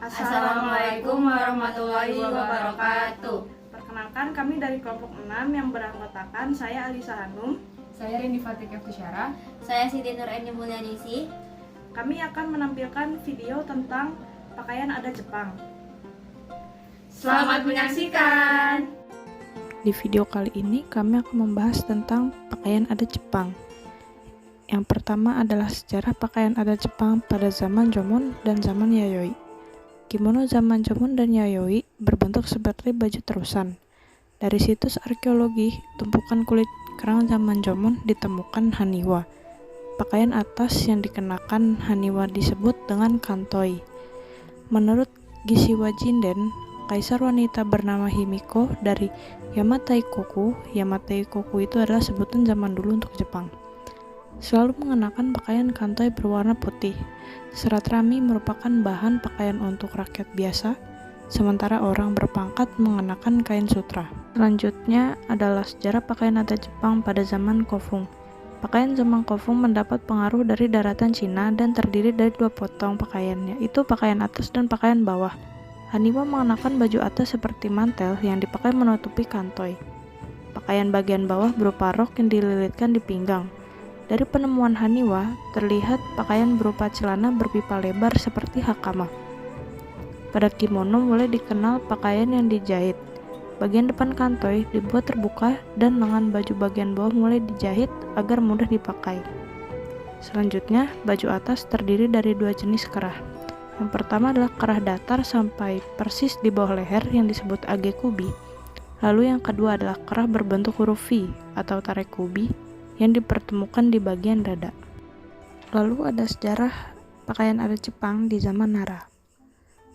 Assalamualaikum warahmatullahi wabarakatuh. Perkenalkan, kami dari kelompok 6 yang beranggotakan saya Alisa Hanum. Saya Rini Fatik Eftusyara. Saya Siti Nur Eni Mulyanisi. Kami akan menampilkan video tentang pakaian adat Jepang. Selamat menyaksikan. Di video kali ini kami akan membahas tentang pakaian adat Jepang. Yang pertama adalah sejarah pakaian adat Jepang pada zaman Jomon dan zaman Yayoi. Kimono zaman Jomon dan Yayoi berbentuk seperti baju terusan. Dari situs arkeologi, tumpukan kulit kerang zaman Jomon ditemukan haniwa. Pakaian atas yang dikenakan haniwa disebut dengan kantoi. Menurut Gishiwa Jinden, kaisar wanita bernama Himiko dari Yamateikoku. Yamateikoku itu adalah sebutan zaman dulu untuk Jepang. Selalu mengenakan pakaian kantoi berwarna putih. Serat rami merupakan bahan pakaian untuk rakyat biasa, sementara orang berpangkat mengenakan kain sutra. Selanjutnya adalah sejarah pakaian adat Jepang pada zaman Kofun. Pakaian zaman Kofun mendapat pengaruh dari daratan Cina dan terdiri dari dua potong pakaian, yaitu pakaian atas dan pakaian bawah. Haniwa mengenakan baju atas seperti mantel yang dipakai menutupi kantoi. Pakaian bagian bawah berupa rok yang dililitkan di pinggang. Dari penemuan haniwa, terlihat pakaian berupa celana berpipa lebar seperti hakama. Pada kimono mulai dikenal pakaian yang dijahit. Bagian depan kantoi dibuat terbuka dan lengan baju bagian bawah mulai dijahit agar mudah dipakai. Selanjutnya, baju atas terdiri dari dua jenis kerah. Yang pertama adalah kerah datar sampai persis di bawah leher yang disebut agekubi. Lalu yang kedua adalah kerah berbentuk huruf V atau tarekubi yang dipertemukan di bagian dada. Lalu ada sejarah pakaian adat Jepang di zaman Nara.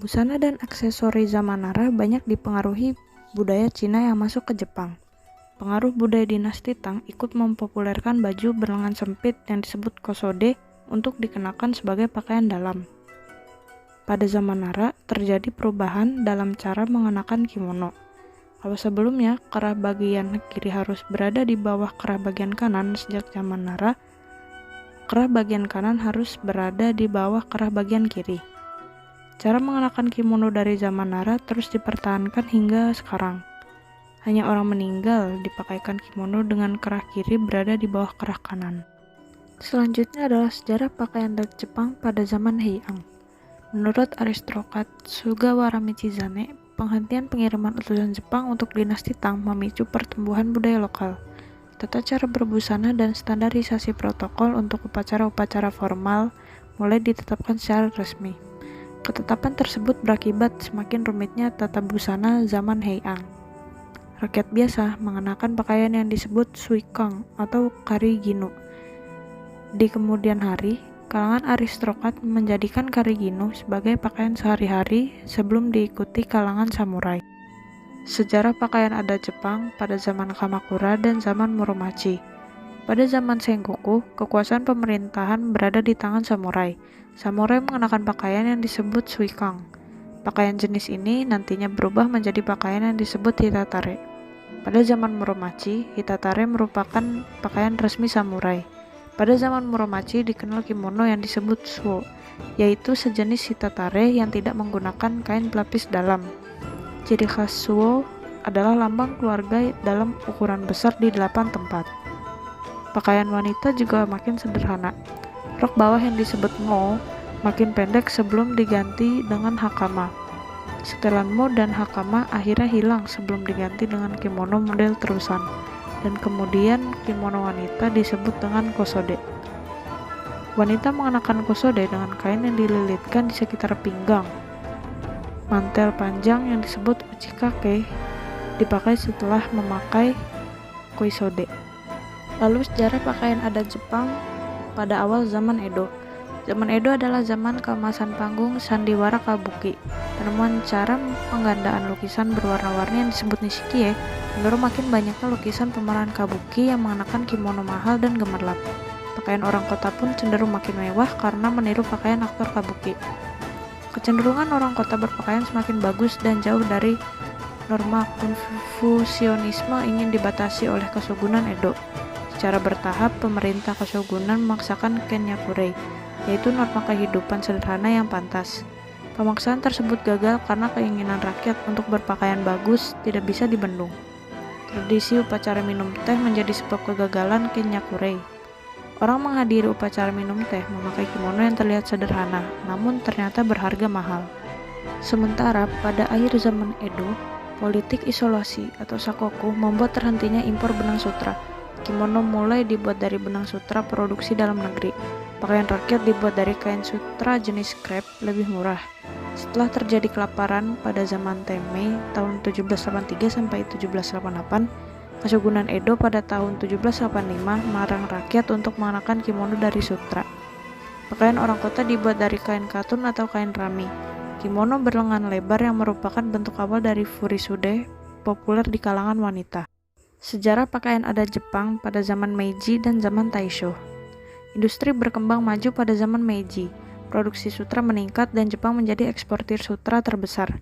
Busana dan aksesori zaman Nara banyak dipengaruhi budaya Cina yang masuk ke Jepang. Pengaruh budaya dinasti Tang ikut mempopulerkan baju berlengan sempit yang disebut kosode untuk dikenakan sebagai pakaian dalam. Pada zaman Nara terjadi perubahan dalam cara mengenakan kimono. Kalau sebelumnya kerah bagian kiri harus berada di bawah kerah bagian kanan, sejak zaman Nara, kerah bagian kanan harus berada di bawah kerah bagian kiri. Cara mengenakan kimono dari zaman Nara terus dipertahankan hingga sekarang. Hanya orang meninggal dipakaikan kimono dengan kerah kiri berada di bawah kerah kanan. Selanjutnya adalah sejarah pakaian adat Jepang pada zaman Heian. Menurut aristokrat Sugawara Michizane, penghentian pengiriman utusan Jepang untuk dinasti Tang memicu pertumbuhan budaya lokal. Tata cara berbusana dan standarisasi protokol untuk upacara-upacara formal mulai ditetapkan secara resmi. Ketetapan tersebut berakibat semakin rumitnya tata busana zaman Heian. Rakyat biasa mengenakan pakaian yang disebut suikang atau kariginu. Di kemudian hari, kalangan aristokrat menjadikan kariginu sebagai pakaian sehari-hari sebelum diikuti kalangan samurai. Sejarah pakaian adat Jepang pada zaman Kamakura dan zaman Muromachi. Pada zaman Sengoku, kekuasaan pemerintahan berada di tangan samurai. Samurai mengenakan pakaian yang disebut suikang. Pakaian jenis ini nantinya berubah menjadi pakaian yang disebut hitatare. Pada zaman Muromachi, hitatare merupakan pakaian resmi samurai. Pada zaman Muromachi dikenal kimono yang disebut suo, yaitu sejenis hitatare yang tidak menggunakan kain pelapis dalam. Ciri khas suo adalah lambang keluarga dalam ukuran besar di 8 tempat. Pakaian wanita juga makin sederhana. Rok bawah yang disebut mo makin pendek sebelum diganti dengan hakama. Setelan mo dan hakama akhirnya hilang sebelum diganti dengan kimono model terusan. Dan kemudian kimono wanita disebut dengan kosode. Wanita mengenakan kosode dengan kain yang dililitkan di sekitar pinggang. Mantel panjang yang disebut uchikake dipakai setelah memakai koisode. Lalu sejarah pakaian adat Jepang pada awal zaman Edo. Zaman Edo adalah zaman keemasan panggung sandiwara kabuki. Penemuan cara penggandaan lukisan berwarna-warni yang disebut nishikie mendorong makin banyaknya lukisan pemeran kabuki yang mengenakan kimono mahal dan gemerlap. Pakaian orang kota pun cenderung makin mewah karena meniru pakaian aktor kabuki. Kecenderungan orang kota berpakaian semakin bagus dan jauh dari norma Konfusionisme ingin dibatasi oleh Kesugunan Edo. Secara bertahap, pemerintah Kesugunan memaksakan Kenyakurei, yaitu norma kehidupan sederhana yang pantas. Pemaksaan tersebut gagal karena keinginan rakyat untuk berpakaian bagus tidak bisa dibendung. Tradisi upacara minum teh menjadi sebab kegagalan Kinyakurai. Orang menghadiri upacara minum teh memakai kimono yang terlihat sederhana, namun ternyata berharga mahal. Sementara pada akhir zaman Edo, politik isolasi atau sakoku membuat terhentinya impor benang sutra. Kimono mulai dibuat dari benang sutra produksi dalam negeri. Pakaian rakyat dibuat dari kain sutra jenis crepe lebih murah. Setelah terjadi kelaparan pada zaman Meiji tahun 1783 sampai 1788, Kesugunan Edo pada tahun 1785 melarang rakyat untuk mengenakan kimono dari sutra. Pakaian orang kota dibuat dari kain katun atau kain rami. Kimono berlengan lebar yang merupakan bentuk awal dari furisude, populer di kalangan wanita. Sejarah pakaian adat Jepang pada zaman Meiji dan zaman Taisho. Industri berkembang maju pada zaman Meiji. Produksi sutra meningkat dan Jepang menjadi eksportir sutra terbesar.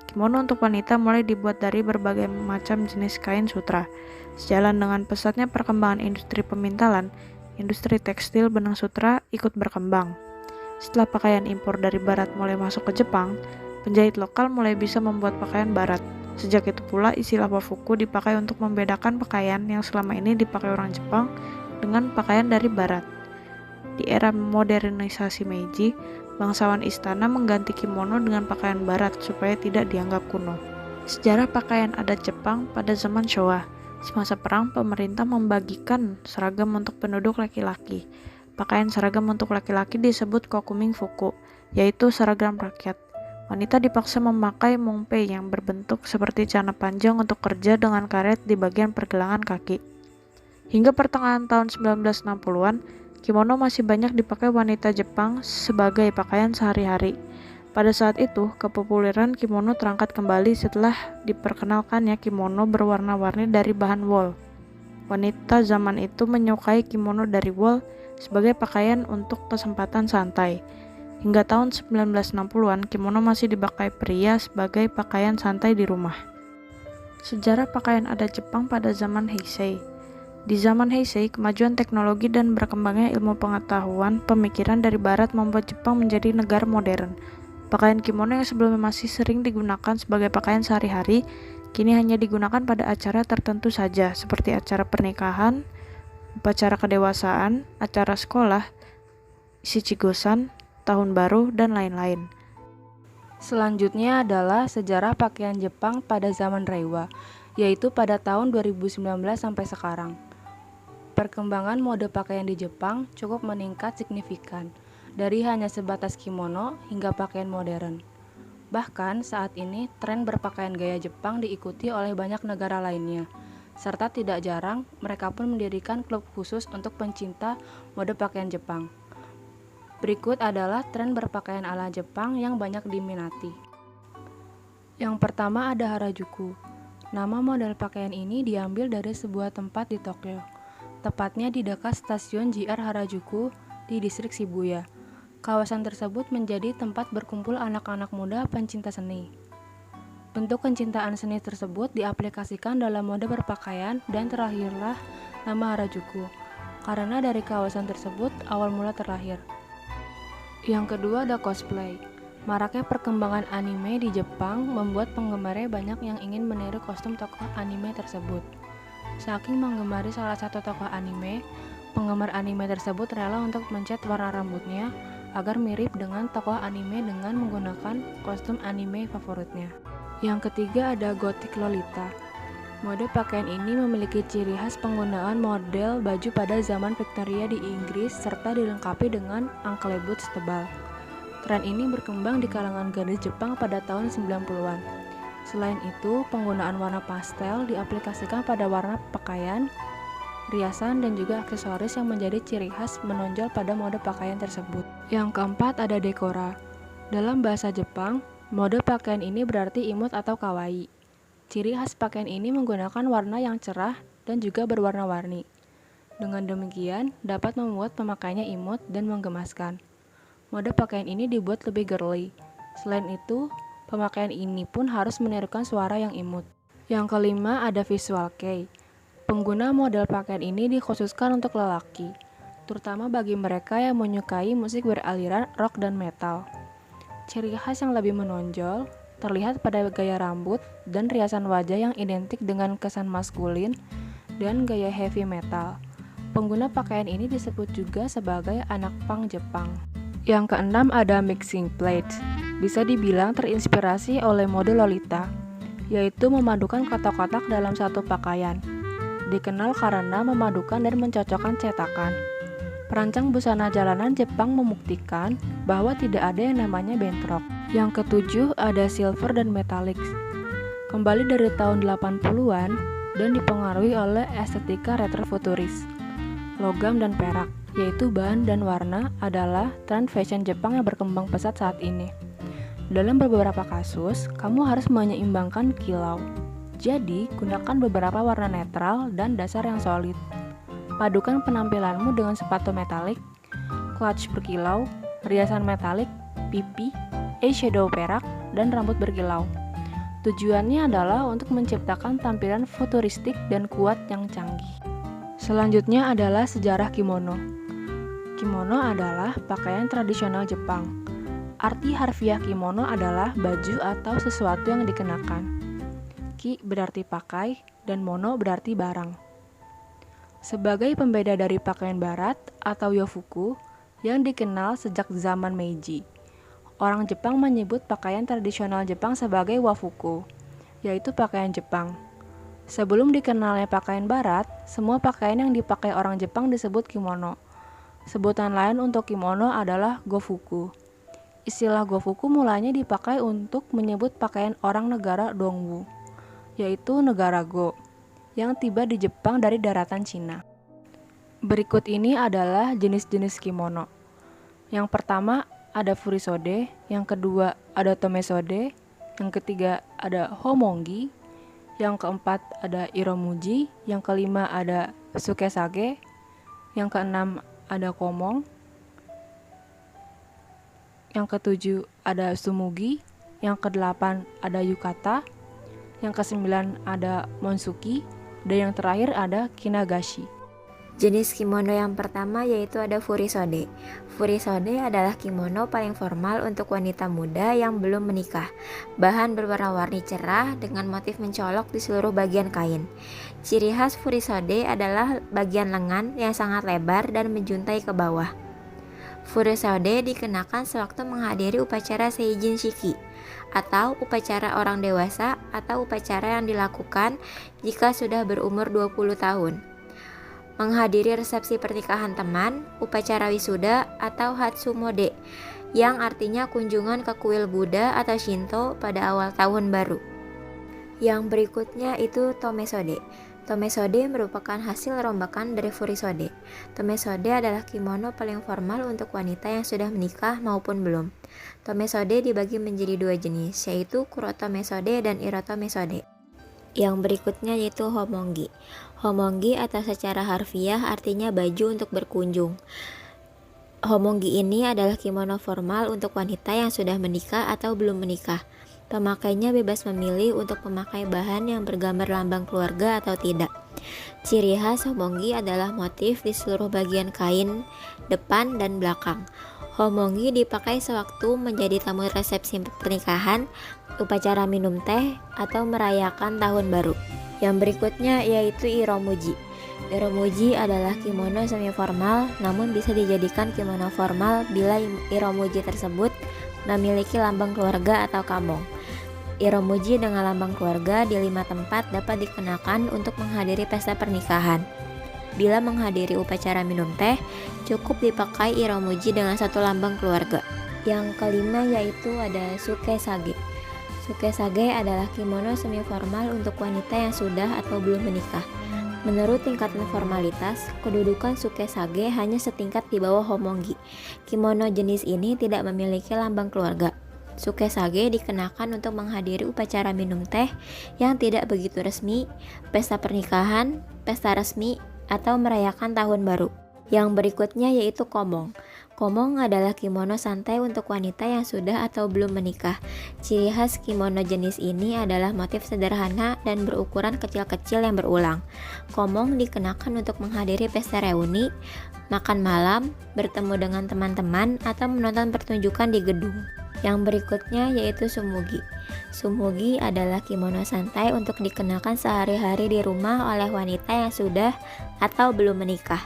Kimono untuk wanita mulai dibuat dari berbagai macam jenis kain sutra. Sejalan dengan pesatnya perkembangan industri pemintalan, industri tekstil benang sutra ikut berkembang. Setelah pakaian impor dari barat mulai masuk ke Jepang, penjahit lokal mulai bisa membuat pakaian barat. Sejak itu pula istilah wafuku dipakai untuk membedakan pakaian yang selama ini dipakai orang Jepang dengan pakaian dari barat. Di era modernisasi Meiji, bangsawan istana mengganti kimono dengan pakaian barat supaya tidak dianggap kuno. Sejarah pakaian adat Jepang pada zaman Showa. Semasa perang, pemerintah membagikan seragam untuk penduduk laki-laki. Pakaian seragam untuk laki-laki disebut kokuming fuku, yaitu seragam rakyat. Wanita dipaksa memakai mongpei yang berbentuk seperti celana panjang untuk kerja dengan karet di bagian pergelangan kaki. Hingga pertengahan tahun 1960-an, kimono masih banyak dipakai wanita Jepang sebagai pakaian sehari-hari. Pada saat itu, kepopuleran kimono terangkat kembali setelah diperkenalkannya kimono berwarna-warni dari bahan wol. Wanita zaman itu menyukai kimono dari wol sebagai pakaian untuk kesempatan santai. Hingga tahun 1960-an, kimono masih dipakai pria sebagai pakaian santai di rumah. Sejarah pakaian adat Jepang pada zaman Heisei. Di zaman Heisei, kemajuan teknologi dan berkembangnya ilmu pengetahuan pemikiran dari barat membuat Jepang menjadi negara modern. Pakaian kimono yang sebelumnya masih sering digunakan sebagai pakaian sehari-hari, kini hanya digunakan pada acara tertentu saja, seperti acara pernikahan, upacara kedewasaan, acara sekolah, shichigosan, tahun baru, dan lain-lain. Selanjutnya adalah sejarah pakaian Jepang pada zaman Reiwa, yaitu pada tahun 2019 sampai sekarang. Perkembangan mode pakaian di Jepang cukup meningkat signifikan, dari hanya sebatas kimono hingga pakaian modern. Bahkan saat ini tren berpakaian gaya Jepang diikuti oleh banyak negara lainnya, serta tidak jarang mereka pun mendirikan klub khusus untuk pencinta mode pakaian Jepang. Berikut adalah tren berpakaian ala Jepang yang banyak diminati. Yang pertama ada Harajuku. Nama model pakaian ini diambil dari sebuah tempat di Tokyo, tepatnya di dekat stasiun JR Harajuku di distrik Shibuya. Kawasan tersebut menjadi tempat berkumpul anak-anak muda pencinta seni. Bentuk kecintaan seni tersebut diaplikasikan dalam mode berpakaian dan terlahirlah nama Harajuku, karena dari kawasan tersebut awal mula terlahir. Yang kedua ada cosplay. Maraknya perkembangan anime di Jepang membuat penggemarnya banyak yang ingin meniru kostum tokoh anime tersebut. Saking menggemari salah satu tokoh anime, penggemar anime tersebut rela untuk mencet warna rambutnya agar mirip dengan tokoh anime dengan menggunakan kostum anime favoritnya. Yang ketiga ada Gothic Lolita. Mode pakaian ini memiliki ciri khas penggunaan model baju pada zaman Victoria di Inggris serta dilengkapi dengan ankle boots tebal. Tren ini berkembang di kalangan gadis Jepang pada tahun 90-an. Selain itu, penggunaan warna pastel diaplikasikan pada warna pakaian, riasan, dan juga aksesoris yang menjadi ciri khas menonjol pada mode pakaian tersebut. Yang keempat ada Decora. Dalam bahasa Jepang, mode pakaian ini berarti imut atau kawaii. Ciri khas pakaian ini menggunakan warna yang cerah dan juga berwarna-warni. Dengan demikian, dapat membuat pemakaiannya imut dan menggemaskan. Mode pakaian ini dibuat lebih girly. Selain itu, pemakaian ini pun harus menirukan suara yang imut. Yang kelima ada visual kei. Pengguna model pakaian ini dikhususkan untuk lelaki, terutama bagi mereka yang menyukai musik beraliran rock dan metal. Ciri khas yang lebih menonjol terlihat pada gaya rambut dan riasan wajah yang identik dengan kesan maskulin dan gaya heavy metal. Pengguna pakaian ini disebut juga sebagai anak punk Jepang. Yang keenam ada mixing plates. Bisa dibilang terinspirasi oleh mode Lolita, yaitu memadukan kotak-kotak dalam satu pakaian. Dikenal karena memadukan dan mencocokkan cetakan. Perancang busana jalanan Jepang membuktikan bahwa tidak ada yang namanya bentrok. Yang ketujuh ada silver dan metallics. Kembali dari tahun 80-an dan dipengaruhi oleh estetika retrofuturis. Logam dan perak, yaitu bahan dan warna adalah tren fashion Jepang yang berkembang pesat saat ini. Dalam beberapa kasus, kamu harus menyeimbangkan kilau. Jadi, gunakan beberapa warna netral dan dasar yang solid. Padukan penampilanmu dengan sepatu metalik, clutch berkilau, riasan metalik, pipi, eyeshadow perak, dan rambut berkilau. Tujuannya adalah untuk menciptakan tampilan futuristik dan kuat yang canggih. Selanjutnya adalah sejarah kimono. Kimono adalah pakaian tradisional Jepang. Arti harfiah kimono adalah baju atau sesuatu yang dikenakan. Ki berarti pakai dan mono berarti barang. Sebagai pembeda dari pakaian barat atau yofuku yang dikenal sejak zaman Meiji, orang Jepang menyebut pakaian tradisional Jepang sebagai wafuku, yaitu pakaian Jepang. Sebelum dikenalnya pakaian barat, semua pakaian yang dipakai orang Jepang disebut kimono. Sebutan lain untuk kimono adalah gofuku. Istilah gofuku mulanya dipakai untuk menyebut pakaian orang negara Dongwu, yaitu negara Go, yang tiba di Jepang dari daratan Cina. Berikut ini adalah jenis-jenis kimono. Yang pertama ada furisode, yang kedua ada tomesode, yang ketiga ada homongi, yang keempat ada iromuji, yang kelima ada sukesage, yang keenam ada komong, yang ketujuh ada sumugi, yang kedelapan ada yukata, yang kesembilan ada monsuki, dan yang terakhir ada kinagashi. Jenis kimono yang pertama yaitu ada furisode. Furisode adalah kimono paling formal untuk wanita muda yang belum menikah. Bahan berwarna-warni cerah dengan motif mencolok di seluruh bagian kain. Ciri khas furisode adalah bagian lengan yang sangat lebar dan menjuntai ke bawah. Furisode dikenakan sewaktu menghadiri upacara seijin shiki atau upacara orang dewasa atau upacara yang dilakukan jika sudah berumur 20 tahun. Menghadiri resepsi pernikahan teman, upacara wisuda atau Hatsumode yang artinya kunjungan ke kuil Buddha atau Shinto pada awal tahun baru. Yang berikutnya itu tomesode. Tomesode merupakan hasil rombakan dari furisode. Tomesode adalah kimono paling formal untuk wanita yang sudah menikah maupun belum. Tomesode dibagi menjadi dua jenis, yaitu kurotomesode dan irotomesode. Yang berikutnya yaitu homongi. Homongi atau secara harfiah artinya baju untuk berkunjung. Homongi ini adalah kimono formal untuk wanita yang sudah menikah atau belum menikah. Pemakainya bebas memilih untuk memakai bahan yang bergambar lambang keluarga atau tidak. Ciri khas homongi adalah motif di seluruh bagian kain, depan dan belakang. Homongi dipakai sewaktu menjadi tamu resepsi pernikahan, upacara minum teh, atau merayakan tahun baru. Yang berikutnya yaitu iromuji. Iromuji adalah kimono semi formal, namun bisa dijadikan kimono formal bila iromuji tersebut memiliki lambang keluarga atau kamong. Iromuji dengan lambang keluarga di 5 tempat dapat dikenakan untuk menghadiri pesta pernikahan. Bila menghadiri upacara minum teh, cukup dipakai iromuji dengan satu lambang keluarga. Yang kelima yaitu ada sukesage. Sukesage adalah kimono semi formal untuk wanita yang sudah atau belum menikah. Menurut tingkatan formalitas, kedudukan sukesage hanya setingkat di bawah homongi. Kimono jenis ini tidak memiliki lambang keluarga. Sukesage dikenakan untuk menghadiri upacara minum teh yang tidak begitu resmi, pesta pernikahan, pesta resmi, atau merayakan tahun baru. Yang berikutnya yaitu komong. Komong adalah kimono santai untuk wanita yang sudah atau belum menikah. Ciri khas kimono jenis ini adalah motif sederhana dan berukuran kecil-kecil yang berulang. Komong dikenakan untuk menghadiri pesta reuni, makan malam, bertemu dengan teman-teman, atau menonton pertunjukan di gedung. Yang berikutnya yaitu sumugi. Sumugi adalah kimono santai untuk dikenakan sehari-hari di rumah oleh wanita yang sudah atau belum menikah.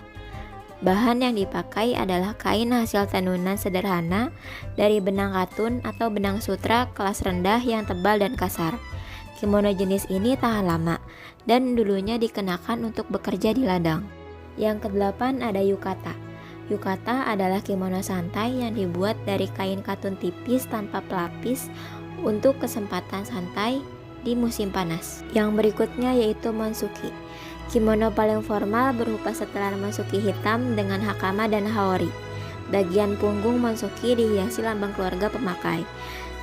Bahan yang dipakai adalah kain hasil tenunan sederhana dari benang katun atau benang sutra kelas rendah yang tebal dan kasar. Kimono jenis ini tahan lama dan dulunya dikenakan untuk bekerja di ladang. Yang kedelapan ada yukata. Yukata adalah kimono santai yang dibuat dari kain katun tipis tanpa pelapis untuk kesempatan santai di musim panas. Yang berikutnya yaitu monsuki. Kimono paling formal berupa setelan monsuki hitam dengan hakama dan haori. Bagian punggung monsuki dihiasi lambang keluarga pemakai.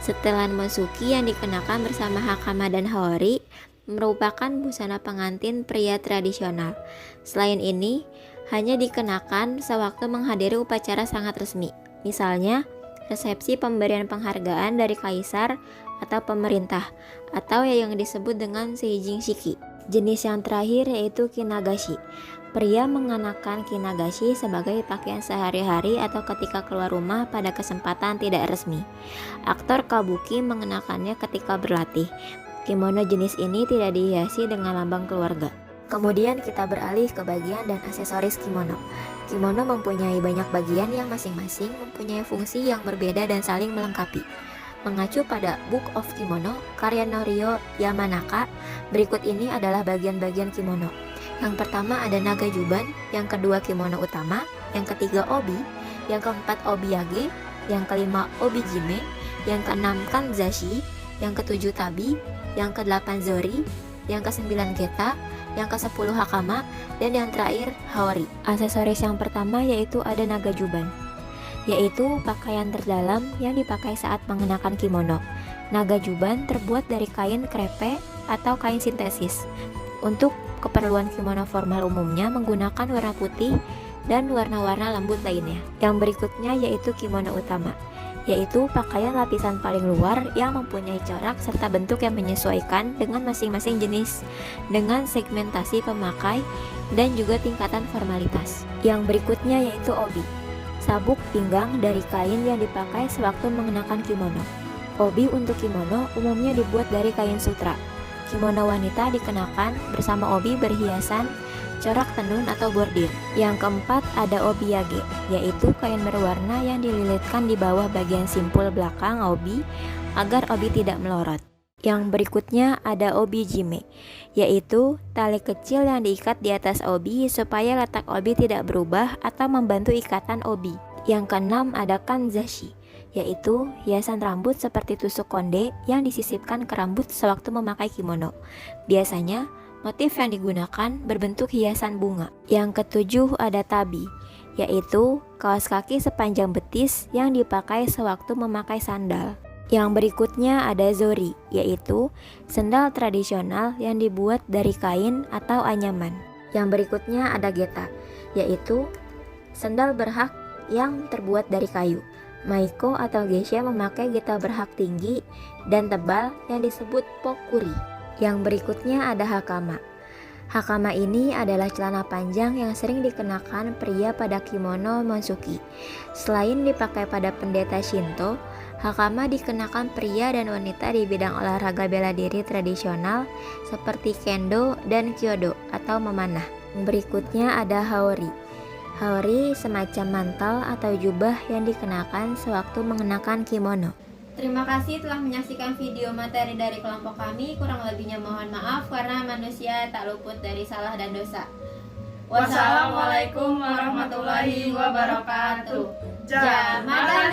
Setelan monsuki yang dikenakan bersama hakama dan haori merupakan busana pengantin pria tradisional. Selain ini, hanya dikenakan sewaktu menghadiri upacara sangat resmi, misalnya resepsi pemberian penghargaan dari kaisar atau pemerintah, atau yang disebut dengan seijing shiki. Jenis yang terakhir yaitu kinagashi. Pria mengenakan kinagashi sebagai pakaian sehari-hari atau ketika keluar rumah pada kesempatan tidak resmi. Aktor kabuki mengenakannya ketika berlatih. Kimono jenis ini tidak dihiasi dengan lambang keluarga. Kemudian kita beralih ke bagian dan aksesoris kimono. Kimono mempunyai banyak bagian yang masing-masing mempunyai fungsi yang berbeda dan saling melengkapi. Mengacu pada Book of Kimono, karya Norio Yamanaka, berikut ini adalah bagian-bagian kimono. Yang pertama ada naga juban, yang kedua kimono utama, yang ketiga obi, yang keempat obiyage, yang kelima obijime, yang keenam kanzashi, yang ketujuh tabi, yang kedelapan zori, yang kesembilan geta, yang ke-10 hakama, dan yang terakhir haori. Aksesoris yang pertama yaitu ada naga juban, yaitu pakaian terdalam yang dipakai saat mengenakan kimono. Naga juban terbuat dari kain krepe atau kain sintesis. Untuk keperluan kimono formal umumnya menggunakan warna putih dan warna-warna lembut lainnya. Yang berikutnya yaitu kimono utama, yaitu pakaian lapisan paling luar yang mempunyai corak serta bentuk yang menyesuaikan dengan masing-masing jenis, dengan segmentasi pemakai dan juga tingkatan formalitas. Yang berikutnya yaitu obi, sabuk pinggang dari kain yang dipakai sewaktu mengenakan kimono. Obi untuk kimono umumnya dibuat dari kain sutra. Kimono wanita dikenakan bersama obi berhiasan corak tenun atau bordir. Yang keempat ada obiyage, yaitu kain berwarna yang dililitkan di bawah bagian simpul belakang obi agar obi tidak melorot. Yang berikutnya ada obijime, yaitu tali kecil yang diikat di atas obi supaya letak obi tidak berubah atau membantu ikatan obi. Yang keenam ada kanzashi, yaitu hiasan rambut seperti tusuk konde yang disisipkan ke rambut sewaktu memakai kimono. Biasanya motif yang digunakan berbentuk hiasan bunga. Yang ketujuh ada tabi, yaitu kaos kaki sepanjang betis yang dipakai sewaktu memakai sandal. Yang berikutnya ada zori, yaitu sendal tradisional yang dibuat dari kain atau anyaman. Yang berikutnya ada geta, yaitu sendal berhak yang terbuat dari kayu. Maiko atau geisha memakai geta berhak tinggi dan tebal yang disebut pokuri. Yang berikutnya ada hakama. Hakama ini adalah celana panjang yang sering dikenakan pria pada kimono monsuki. Selain dipakai pada pendeta Shinto, hakama dikenakan pria dan wanita di bidang olahraga bela diri tradisional seperti kendo dan kyodo atau memanah. Berikutnya ada haori. Haori semacam mantel atau jubah yang dikenakan sewaktu mengenakan kimono. Terima kasih telah menyaksikan video materi dari kelompok kami. Kurang lebihnya mohon maaf karena manusia tak luput dari salah dan dosa. Wassalamualaikum warahmatullahi wabarakatuh. Jamaah